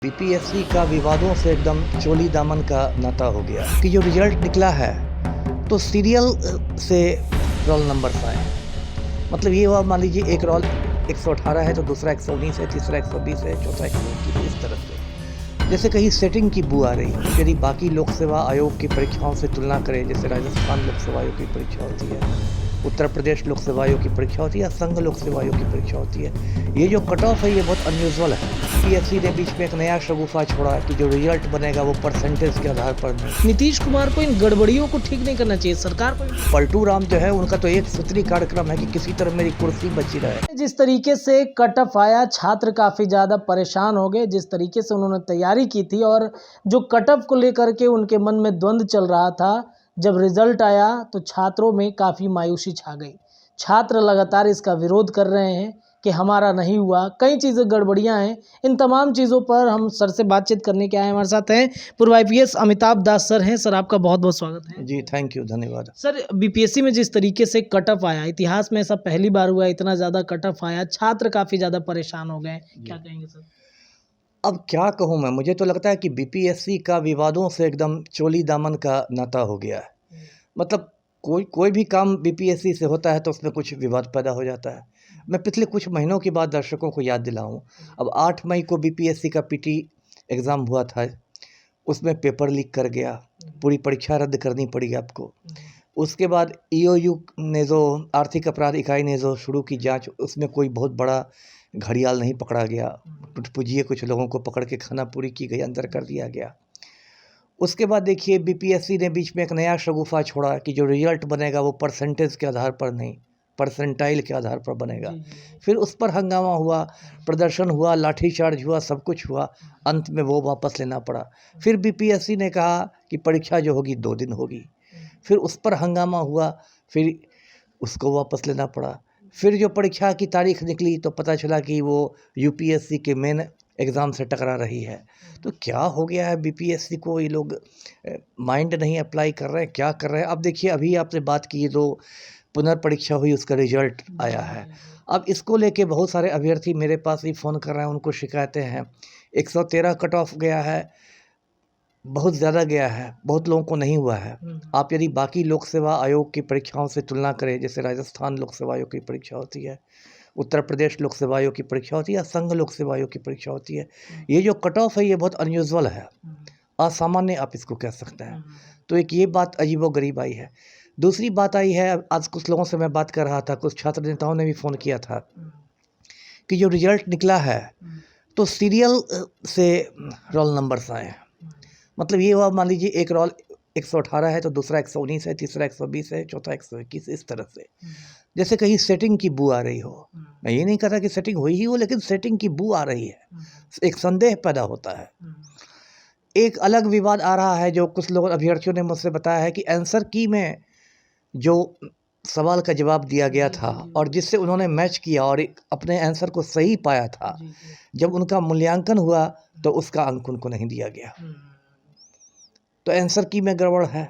BPSC का विवादों से एकदम चोली दामन का नाता हो गया कि जो रिजल्ट निकला है तो सीरियल से रोल नंबर आए। मतलब ये हुआ, मान लीजिए एक रोल 118 है तो दूसरा 119 है, तीसरा 120 है, चौथा 121, इस तरह से। जैसे कहीं सेटिंग की बू आ रही है। यदि बाकी लोक सेवा आयोग की परीक्षाओं से तुलना करें, जैसे राजस्थान लोक सेवा आयोग की परीक्षा होती है, उत्तर प्रदेश लोक सेवा आयोग की परीक्षा होती है, संघ लोक सेवा आयोग की परीक्षा होती है, ये जो कट ऑफ है ये बहुत अनयूजुअल है। पीएससी ने बीच में एक नया शगुफा छोड़ा कि जो रिजल्ट बनेगा वो परसेंटेज के आधार पर नहीं। नीतीश कुमार को इन गड़बड़ियों को ठीक नहीं करना चाहिए, सरकार को। पलटू राम जो है उनका तो एक सूत्री कार्यक्रम है कि किसी तरह मेरी कुर्सी बची रहे। जिस तरीके से कट ऑफ आया, छात्र काफी ज्यादा परेशान हो गए। जिस तरीके से उन्होंने तैयारी की थी और जो कट ऑफ को लेकर के उनके मन में द्वंद्व चल रहा था, जब रिजल्ट आया तो छात्रों में काफी मायूसी छा गई। छात्र लगातार इसका विरोध कर रहे हैं कि हमारा नहीं हुआ, कई चीज़ें गड़बड़ियां हैं। इन तमाम चीज़ों पर हम सर से बातचीत करने के आए। हमारे साथ हैं पूर्व आईपीएस अमिताभ दास सर हैं। सर, आपका बहुत बहुत स्वागत है। जी, थैंक यू, धन्यवाद। सर, बीपीएससी में जिस तरीके से कट ऑफ आया, इतिहास में ऐसा पहली बार हुआ, इतना ज़्यादा कट ऑफ आया, छात्र काफ़ी ज़्यादा परेशान हो गए, क्या कहेंगे सर? अब क्या कहूँ मैं, मुझे तो लगता है कि बीपीएससी का विवादों से एकदम चोली दामन का नाता हो गया है। मतलब कोई भी काम बीपीएससी से होता है तो उसमें कुछ विवाद पैदा हो जाता है। मैं पिछले कुछ महीनों की बात दर्शकों को याद दिलाऊं। अब 8 मई को बीपीएससी का पीटी एग्ज़ाम हुआ था, उसमें पेपर लीक कर गया, पूरी परीक्षा रद्द करनी पड़ी आपको। उसके बाद ईओयू ने जो आर्थिक अपराध इकाई ने जो शुरू की जांच, उसमें कोई बहुत बड़ा घड़ियाल नहीं पकड़ा गया। टुटपुजिए कुछ लोगों को पकड़ के खाना पूरी की गई, अंदर कर दिया गया। उसके बाद देखिए बीपीएससी ने बीच में एक नया शगुफा छोड़ा कि जो रिजल्ट बनेगा वो परसेंटेज के आधार पर नहीं, परसेंटाइल के आधार पर बनेगा। फिर उस पर हंगामा हुआ, प्रदर्शन हुआ, लाठीचार्ज हुआ, सब कुछ हुआ। अंत में वो वापस लेना पड़ा। फिर बीपीएससी ने कहा कि परीक्षा जो होगी 2 दिन होगी। फिर उस पर हंगामा हुआ, फिर उसको वापस लेना पड़ा। फिर जो परीक्षा की तारीख निकली तो पता चला कि वो यूपीएससी के मेन एग्ज़ाम से टकरा रही है। तो क्या हो गया है बीपीएससी को, ये लोग माइंड नहीं अप्लाई कर रहे हैं, क्या कर रहे हैं। अब देखिए, अभी आपने बात की, जो पुनर्परीक्षा हुई उसका रिजल्ट आया है। अब इसको लेके बहुत सारे अभ्यर्थी मेरे पास ही फ़ोन कर रहे हैं, उनको शिकायतें हैं। 113 कट ऑफ गया है, बहुत ज़्यादा गया है, बहुत लोगों को नहीं हुआ है। आप यदि बाकी लोक सेवा आयोग की परीक्षाओं से तुलना करें, जैसे राजस्थान लोक सेवा आयोग की परीक्षा होती है, उत्तर प्रदेश लोक सेवा आयोग की परीक्षा होती है, या संघ लोक सेवा आयोग की परीक्षा होती है, ये जो कट ऑफ है ये बहुत अनयूजुअल है, असामान्य आप इसको कह सकते हैं। तो एक ये बात अजीबोगरीब आई है। दूसरी बात आई है, आज कुछ लोगों से मैं बात कर रहा था, कुछ छात्र नेताओं ने भी फ़ोन किया था कि जो रिजल्ट निकला है तो सीरियल से रोल नंबर्स आए। मतलब ये हुआ, मान लीजिए एक रोल 118 है तो दूसरा 119 है, तीसरा 120 है, चौथा 121, इस तरह से। जैसे कहीं सेटिंग की बू आ रही हो। मैं ये नहीं कह रहा कि सेटिंग हुई ही हो, लेकिन सेटिंग की बू आ रही है, एक संदेह पैदा होता है। एक अलग विवाद आ रहा है, जो कुछ लोग अभ्यर्थियों ने मुझसे बताया है कि आंसर की में जो सवाल का जवाब दिया गया था और जिससे उन्होंने मैच किया और अपने आंसर को सही पाया था, जब उनका मूल्यांकन हुआ तो उसका अंक उनको नहीं दिया गया। तो आंसर की में गड़बड़ है।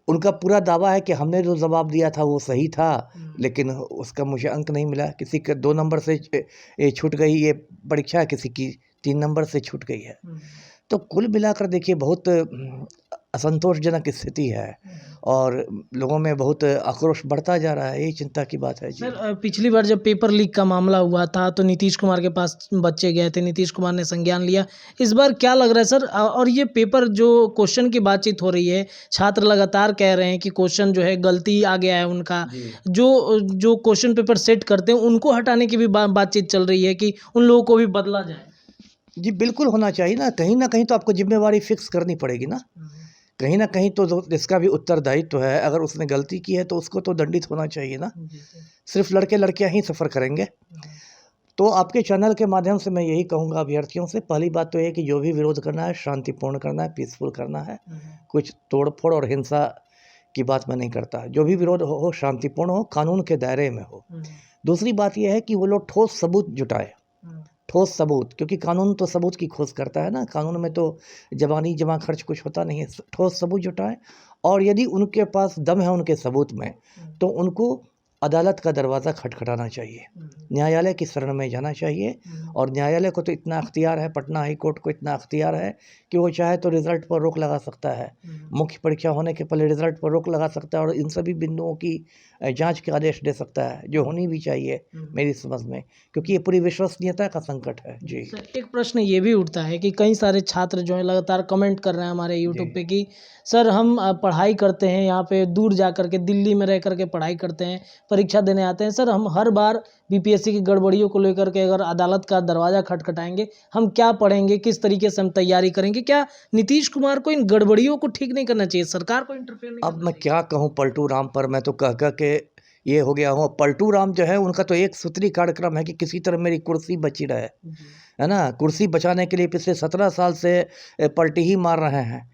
उनका पूरा दावा है कि हमने जो जवाब दिया था वो सही था, लेकिन उसका मुझे अंक नहीं मिला। किसी के 2 नंबर से छूट गई ये परीक्षा, किसी की 3 नंबर से छूट गई है। तो कुल मिलाकर देखिए, बहुत असंतोषजनक स्थिति है और लोगों में बहुत आक्रोश बढ़ता जा रहा है। यही चिंता की बात है जी। सर, पिछली बार जब पेपर लीक का मामला हुआ था तो नीतीश कुमार के पास बच्चे गए थे, नीतीश कुमार ने संज्ञान लिया। इस बार क्या लग रहा है सर? और ये पेपर जो क्वेश्चन की बातचीत हो रही है, छात्र लगातार कह रहे हैं कि क्वेश्चन जो है गलती आ गया है उनका। जो क्वेश्चन पेपर सेट करते हैं उनको हटाने की भी बातचीत चल रही है कि उन लोगों को भी बदला जाए। जी, बिल्कुल होना चाहिए ना कहीं तो आपको जिम्मेवारी फिक्स करनी पड़ेगी ना। कहीं ना कहीं तो जिसका भी उत्तरदायित्व है, अगर उसने गलती की है तो उसको तो दंडित होना चाहिए ना। सिर्फ लड़के लड़कियां ही सफ़र करेंगे। तो आपके चैनल के माध्यम से मैं यही कहूँगा अभ्यर्थियों से, पहली बात तो ये कि जो भी विरोध करना है शांतिपूर्ण करना है, पीसफुल करना है। कुछ तोड़फोड़ और हिंसा की बात मैं नहीं करता। जो भी विरोध हो शांतिपूर्ण हो, कानून के दायरे में हो। दूसरी बात यह है कि वो लोग ठोस सबूत जुटाए, ठोस सबूत, क्योंकि कानून तो सबूत की खोज करता है ना। कानून में तो जबानी जमा खर्च कुछ होता नहीं है। ठोस सबूत जुटाएं और यदि उनके पास दम है उनके सबूत में, तो उनको अदालत का दरवाज़ा खटखटाना चाहिए, न्यायालय की शरण में जाना चाहिए। और न्यायालय को तो इतना अख्तियार है, पटना हाई कोर्ट को इतना अख्तियार है कि वो चाहे तो रिज़ल्ट पर रोक लगा सकता है, मुख्य परीक्षा होने के पहले रिज़ल्ट पर रोक लगा सकता है और इन सभी बिंदुओं की जांच के आदेश दे सकता है, जो होनी भी चाहिए मेरी समझ में, क्योंकि ये पूरी विश्वसनीयता का संकट है। जी सर, एक प्रश्न ये भी उठता है कि कई सारे छात्र जो हैं लगातार कमेंट कर रहे हैं हमारे यूट्यूब पे कि सर हम पढ़ाई करते हैं यहाँ पे दूर जा कर के, दिल्ली में रह कर के पढ़ाई करते हैं, परीक्षा देने आते हैं, सर हम हर बार बीपीएससी की गड़बड़ियों को लेकर के अगर अदालत का दरवाज़ा खटखटाएंगे, हम क्या पढ़ेंगे, किस तरीके से हम तैयारी करेंगे? क्या नीतीश कुमार को इन गड़बड़ियों को ठीक नहीं करना चाहिए, सरकार को इंटरफेयर नहीं अब करना मैं क्या कहूँ पलटू राम पर, मैं तो कह के ये हो गया हूँ। पलटू राम जो है उनका तो एक सूत्री कार्यक्रम है कि किसी तरह मेरी कुर्सी बची रहे, है ना। कुर्सी बचाने के लिए पिछले 17 साल से पलटी ही मार रहे हैं।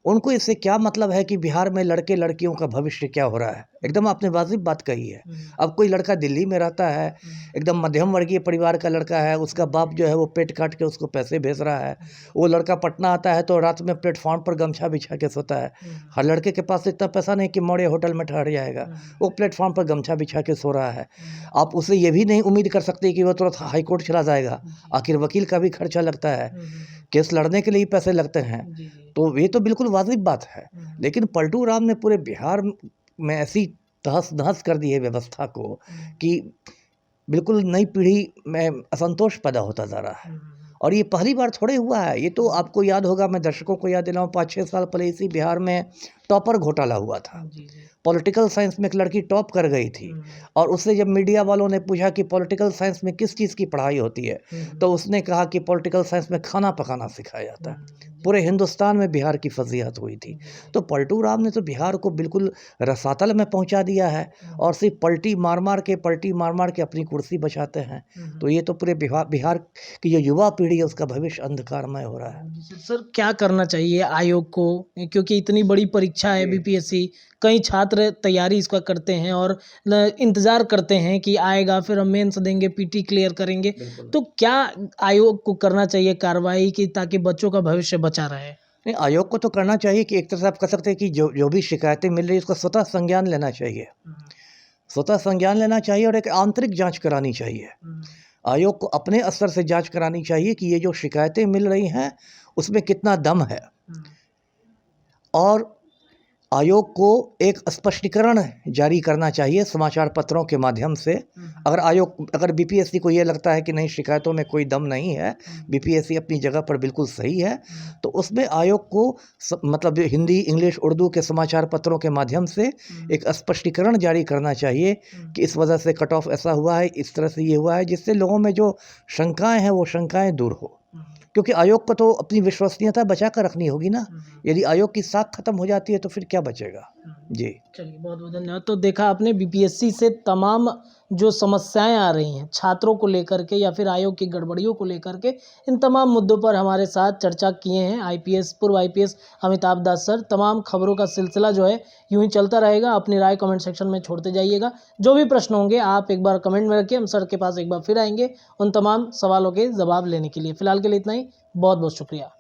उनको इससे क्या मतलब है कि बिहार में लड़के लड़कियों का भविष्य क्या हो रहा है? एकदम आपने वाजिब बात कही है। अब कोई लड़का दिल्ली में रहता है, एकदम मध्यम वर्गीय परिवार का लड़का है, उसका बाप जो है वो पेट काट के उसको पैसे भेज रहा है। वो लड़का पटना आता है तो रात में प्लेटफॉर्म पर गमछा बिछा के सोता है। हर लड़के के पास इतना पैसा नहीं कि मौर्य होटल में ठहर जाएगा, वो प्लेटफॉर्म पर गमछा बिछा के सो रहा है। आप उससे ये भी नहीं उम्मीद कर सकते कि वो तुरंत हाई कोर्ट चला जाएगा, आखिर वकील का भी खर्चा लगता है, केस लड़ने के लिए पैसे लगते हैं। तो ये तो बिल्कुल वाजिब बात है। लेकिन पलटू राम ने पूरे बिहार में ऐसी तहस नहस कर दी है व्यवस्था को कि बिल्कुल नई पीढ़ी में असंतोष पैदा होता जा रहा है। और ये पहली बार थोड़े हुआ है, ये तो आपको याद होगा, मैं दर्शकों को याद दिलाऊं, 5-6 साल पहले इसी बिहार में टॉपर घोटाला हुआ था। पॉलिटिकल साइंस में एक लड़की टॉप कर गई थी और उससे जब मीडिया वालों ने पूछा कि पॉलिटिकल साइंस में किस चीज़ की पढ़ाई होती है, तो उसने कहा कि पॉलिटिकल साइंस में खाना पकाना सिखाया जाता है। पूरे हिंदुस्तान में बिहार की फजीहत हुई थी। तो पलटू राम ने तो बिहार को बिल्कुल रसातल में पहुंचा दिया है और सिर्फ पलटी मार मार के अपनी कुर्सी बचाते हैं। तो ये तो पूरे बिहार की जो युवा पीढ़ी है उसका भविष्य अंधकारमय हो रहा है। सर क्या करना चाहिए आयोग को, क्योंकि इतनी बड़ी परीक्षा है बीपीएससी, कई छात्र तैयारी इसका करते हैं और इंतज़ार करते हैं कि आएगा, फिर हम मेंस देंगे, पीटी क्लियर करेंगे, तो क्या आयोग को करना चाहिए कार्रवाई की ताकि बच्चों का भविष्य बचा रहे? नहीं, आयोग को तो करना चाहिए कि एक तरह से आप कह सकते हैं कि जो भी शिकायतें मिल रही है उसका स्वतः संज्ञान लेना चाहिए, स्वतः संज्ञान लेना चाहिए और एक आंतरिक जांच करानी चाहिए। आयोग को अपने स्तर से जांच करानी चाहिए कि ये जो शिकायतें मिल रही हैं उसमें कितना दम है। और आयोग को एक स्पष्टीकरण जारी करना चाहिए समाचार पत्रों के माध्यम से। अगर बीपीएससी को ये लगता है कि नहीं, शिकायतों में कोई दम नहीं है, बीपीएससी अपनी जगह पर बिल्कुल सही है, तो उसमें आयोग को मतलब हिंदी, इंग्लिश, उर्दू के समाचार पत्रों के माध्यम से एक स्पष्टीकरण जारी करना चाहिए कि इस वजह से कट ऑफ ऐसा हुआ है, इस तरह से ये हुआ है, जिससे लोगों में जो शंकाएं हैं वो शंकाएं दूर हो। क्योंकि आयोग को तो अपनी विश्वसनीयता बचा कर रखनी होगी ना। यदि आयोग की साख खत्म हो जाती है तो फिर क्या बचेगा। जी चलिए, बहुत बहुत धन्यवाद। तो देखा आपने बीपीएससी से तमाम जो समस्याएं आ रही हैं छात्रों को लेकर के या फिर आयोग की गड़बड़ियों को लेकर के, इन तमाम मुद्दों पर हमारे साथ चर्चा किए हैं पूर्व आईपीएस अमिताभ दास सर। तमाम खबरों का सिलसिला जो है यूं ही चलता रहेगा। अपनी राय कमेंट सेक्शन में छोड़ते जाइएगा। जो भी प्रश्न होंगे आप एक बार कमेंट में रखिए, हम सर के पास एक बार फिर आएंगे उन तमाम सवालों के जवाब लेने के लिए। फिलहाल के लिए इतना ही, बहुत बहुत शुक्रिया।